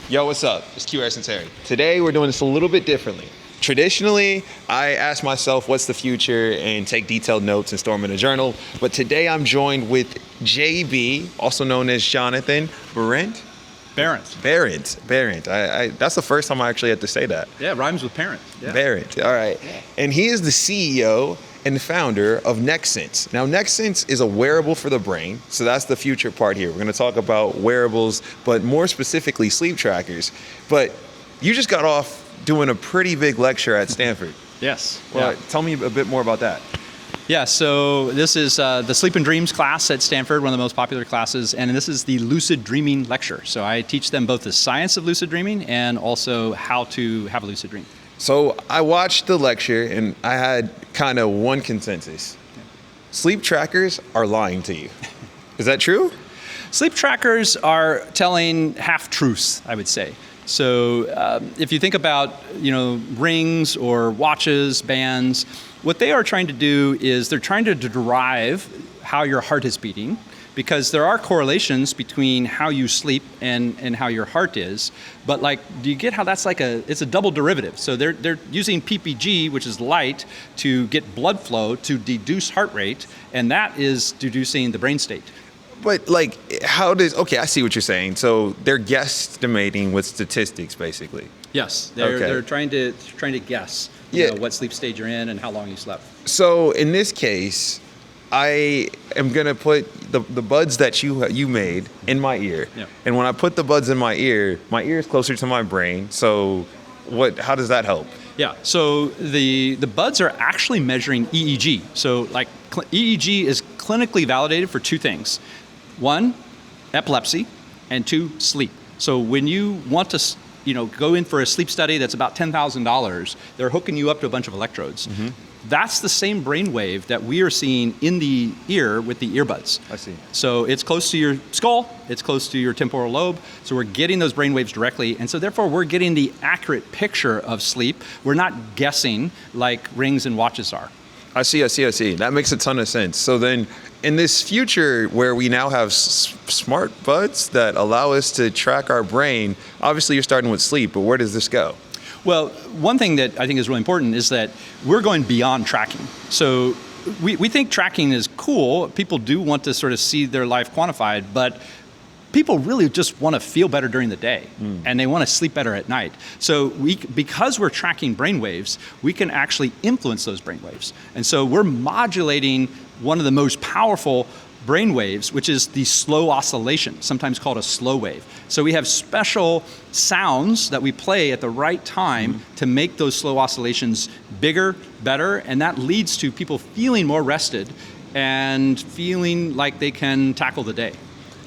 Yo, what's up? It's QRS and Terry. Today we're doing this a little bit differently. Traditionally, I ask myself what's the future and take detailed notes and store them in a journal. But today I'm joined with JB, also known as Jonathan Berent. Berent. That's the first time I actually had to say that. Yeah, it rhymes with parent. Yeah. Berent, all right. Yeah. And he is the CEO and founder of NextSense. Now, NextSense is a wearable for the brain, so that's the future part here. We're gonna talk about wearables, but more specifically sleep trackers. But you just got off doing a pretty big lecture at Stanford. Yes. Well, tell me a bit more about that. Yeah, so this is the Sleep and Dreams class at Stanford, one of the most popular classes, and this is the lucid dreaming lecture. So I teach them both the science of lucid dreaming and also how to have a lucid dream. So I watched the lecture and I had kind of one consensus. Sleep trackers are lying to you. Is that true? Sleep trackers are telling half-truths, I would say. So if you think about, rings or watches, bands, what they are trying to do is they're trying to derive how your heart is beating, because there are correlations between how you sleep and how your heart is. But do you get how that's it's a double derivative? So they're using PPG, which is light, to get blood flow to deduce heart rate, and that is deducing the brain state. But okay, I see what you're saying. So they're guesstimating with statistics, basically. Yes, they're trying to guess what sleep stage you're in and how long you slept. So in this case, I am gonna put the buds that you made in my ear. Yeah. And when I put the buds in my ear is closer to my brain. So how does that help? Yeah, so the buds are actually measuring EEG. So EEG is clinically validated for two things. One, epilepsy, and two, sleep. So when you want to go in for a sleep study that's about $10,000, they're hooking you up to a bunch of electrodes. Mm-hmm. That's the same brainwave that we are seeing in the ear with the earbuds. I see. So it's close to your skull, it's close to your temporal lobe, so we're getting those brainwaves directly, and so therefore we're getting the accurate picture of sleep. We're not guessing like rings and watches are. I see. That makes a ton of sense. So then, in this future where we now have smart buds that allow us to track our brain, obviously you're starting with sleep, but where does this go? Well, one thing that I think is really important is that we're going beyond tracking. So we think tracking is cool. People do want to sort of see their life quantified, but people really just want to feel better during the day, and they want to sleep better at night. So because we're tracking brainwaves, we can actually influence those brainwaves. And so we're modulating one of the most powerful brainwaves, which is the slow oscillation, sometimes called a slow wave. So we have special sounds that we play at the right time to make those slow oscillations bigger, better, and that leads to people feeling more rested and feeling like they can tackle the day.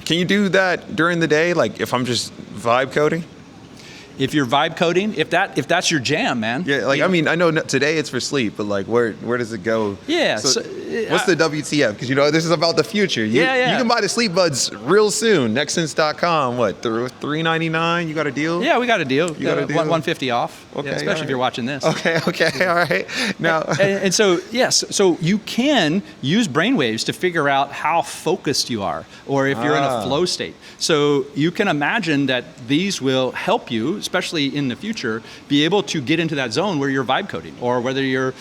Can you do that during the day, if I'm just vibe coding? If you're vibe coding, if that's your jam, man. Yeah, I know today it's for sleep, but where does it go? Yeah. So what's the WTF? Because this is about the future. You can buy the sleep buds real soon. NextSense.com. What? $399? You got a deal? Yeah, we got a deal. You got a deal? $150 off. Okay, yeah, especially if you're watching this. Okay, all right. Now, and so yes, so you can use brainwaves to figure out how focused you are, or if you're in a flow state. So you can imagine that these will help you, especially in the future, be able to get into that zone where you're vibe coding, or whether you're,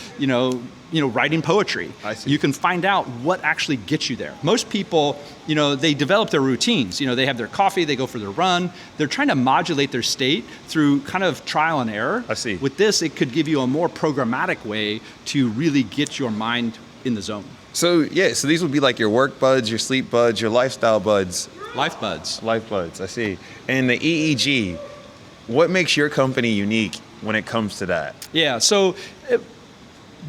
writing poetry. I see. You can find out what actually gets you there. Most people, they develop their routines. They have their coffee, they go for their run. They're trying to modulate their state through kind of trial and error. I see. With this, it could give you a more programmatic way to really get your mind in the zone. So these would be like your work buds, your sleep buds, your lifestyle buds. Life buds. Life buds, I see. And the EEG, what makes your company unique when it comes to that? Yeah, so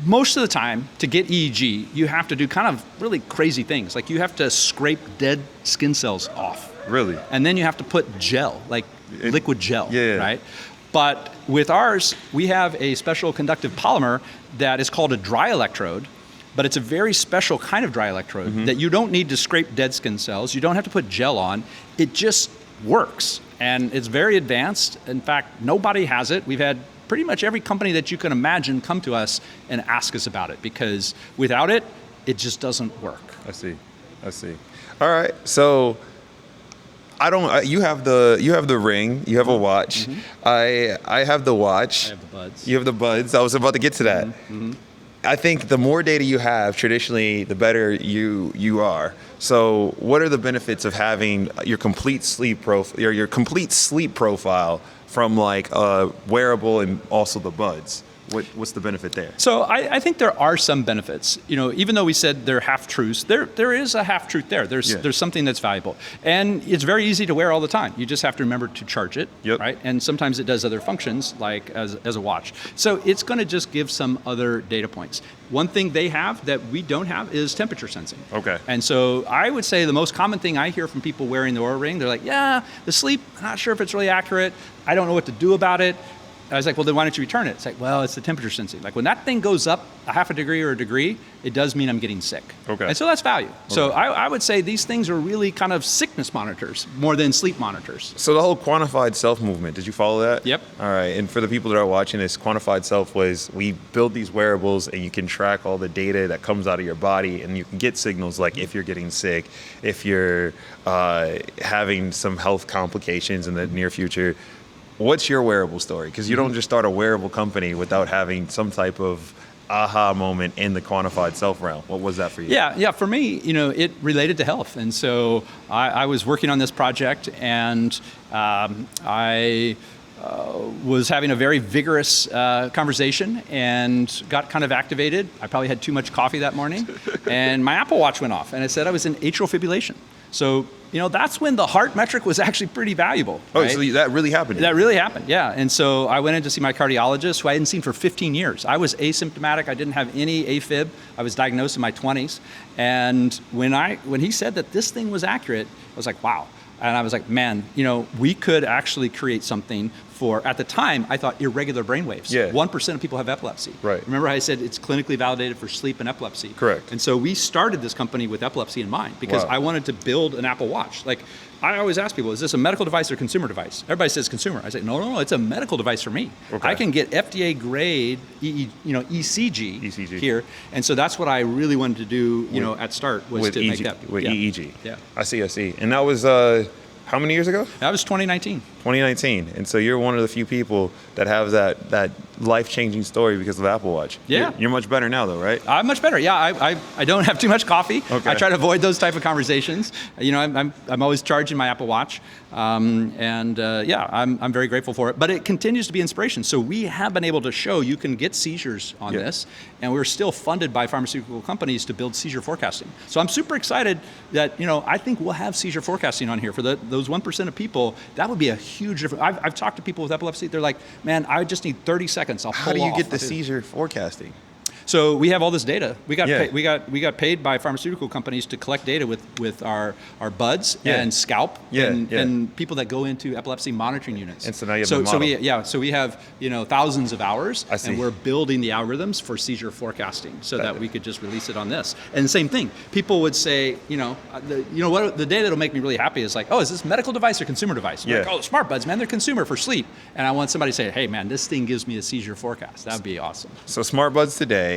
most of the time to get EEG, you have to do kind of really crazy things. Like you have to scrape dead skin cells off. Really? And then you have to put gel, liquid gel, yeah. Right? But with ours, we have a special conductive polymer that is called a dry electrode, but it's a very special kind of dry electrode that you don't need to scrape dead skin cells. You don't have to put gel on. It just works. And it's very advanced. In fact, nobody has it. We've had pretty much every company that you can imagine come to us and ask us about it, because without it, it just doesn't work. I see. All right. So I don't. You have the ring. You have a watch. I have the watch. I have the buds. You have the buds. I was about to get to that. I think the more data you have, traditionally, the better you are. So, what are the benefits of having your complete sleep profile from like a wearable and also the buds? What's the benefit there? So I think there are some benefits. Even though we said they're half truths, there is a half truth there. There's something that's valuable, and it's very easy to wear all the time. You just have to remember to charge it, right? And sometimes it does other functions like as a watch. So it's going to just give some other data points. One thing they have that we don't have is temperature sensing. Okay. And so I would say the most common thing I hear from people wearing the Oura Ring, they're like, yeah, the sleep, I'm not sure if it's really accurate. I don't know what to do about it. I was like, well, then why don't you return it? It's like, well, it's the temperature sensing. Like when that thing goes up a half a degree or a degree, it does mean I'm getting sick. Okay. And so that's value. Okay. So I would say these things are really kind of sickness monitors more than sleep monitors. So the whole quantified self movement, did you follow that? Yep. All right. And for the people that are watching this, quantified self was we build these wearables and you can track all the data that comes out of your body and you can get signals like if you're getting sick, if you're having some health complications in the near future. What's your wearable story? Because you don't just start a wearable company without having some type of aha moment in the quantified self realm. What was that for you? Yeah. For me, it related to health, and so I was working on this project, and I was having a very vigorous conversation and got kind of activated. I probably had too much coffee that morning, and my Apple Watch went off, and it said I was in atrial fibrillation. So, that's when the heart metric was actually pretty valuable. Oh, right? so that really happened? That really happened, yeah. And so I went in to see my cardiologist, who I hadn't seen for 15 years. I was asymptomatic. I didn't have any AFib. I was diagnosed in my 20s. And when he said that this thing was accurate, I was like, wow. And I was like, man, we could actually create something for, at the time, I thought irregular brainwaves. Yeah. 1% of people have epilepsy. Right. Remember how I said it's clinically validated for sleep and epilepsy? Correct. And so we started this company with epilepsy in mind because I wanted to build an Apple Watch. Like, I always ask people, is this a medical device or consumer device? Everybody says consumer. I say, no, it's a medical device for me. Okay. I can get FDA grade ECG here. And so that's what I really wanted to do, at start was with to make EEG, that. with EEG. Yeah. I see. And that was how many years ago? That was 2019. 2019. And so you're one of the few people that have that life-changing story because of Apple Watch. Yeah. You're much better now though, right? I'm much better. Yeah, I don't have too much coffee. Okay. I try to avoid those type of conversations. I'm always charging my Apple Watch. I'm very grateful for it. But it continues to be inspiration. So we have been able to show you can get seizures on this, and we're still funded by pharmaceutical companies to build seizure forecasting. So I'm super excited that, I think we'll have seizure forecasting on here for those 1% of people. That would be a huge difference. I've talked to people with epilepsy. They're like, man, I just need 30 seconds. I'll pull off. How do you get the seizure forecasting? So we have all this data. We got paid by pharmaceutical companies to collect data with our buds and scalp and people that go into epilepsy monitoring units. And so now you have the model. So we have thousands of hours, I see. and we're building the algorithms for seizure forecasting so that we could just release it on this. And the same thing, people would say, the data that'll make me really happy is like, oh, is this medical device or consumer device? Like, oh, smart buds, man, they're consumer for sleep. And I want somebody to say, hey, man, this thing gives me a seizure forecast. That'd be awesome. So smart buds today.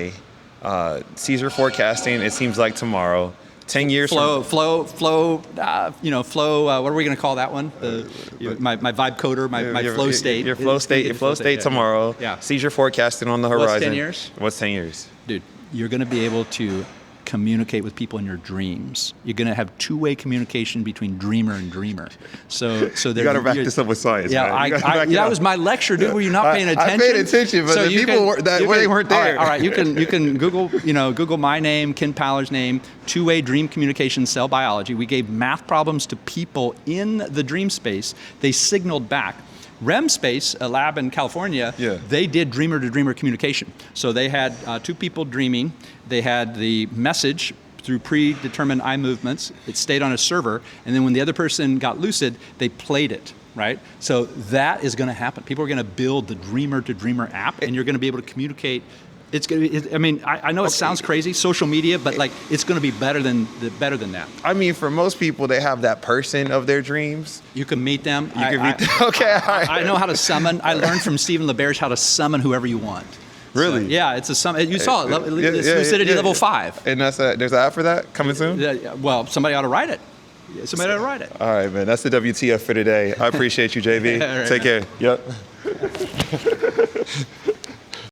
Seizure forecasting, it seems like tomorrow. 10 years flow. What are we going to call that one? My vibe coder, my flow state. Your flow state tomorrow. Yeah. Seizure forecasting on the horizon. What's 10 years? What's 10 years? Dude, you're going to be able to communicate with people in your dreams. You're going to have two-way communication between dreamer and dreamer. So you got to back this up with science. Yeah, man. That was my lecture, dude. Were you not paying attention? I paid attention, but the people they weren't there. All right. You can Google my name, Ken Paller's name, two-way dream communication, cell biology. We gave math problems to people in the dream space. They signaled back. REM Space, a lab in California, they did dreamer-to-dreamer communication. So they had two people dreaming. They had the message through predetermined eye movements. It stayed on a server. And then when the other person got lucid, they played it, right? So that is going to happen. People are going to build the dreamer-to-dreamer app, and you're going to be able to communicate. It's going to be, I know it sounds crazy, social media, but it's going to be better than that. I mean, for most people, they have that person of their dreams. You can meet them. You can meet them. Okay, all right. I know how to summon. I learned from Stephen LaBerge how to summon whoever you want. Really? So, yeah, it's a summon. You saw it. It's Lucidity level 5. And there's an app for that coming soon? Well, somebody ought to write it. somebody to ride it. All right, man. That's the WTF for today. I appreciate you, JB. All right, Take man. care. Yep.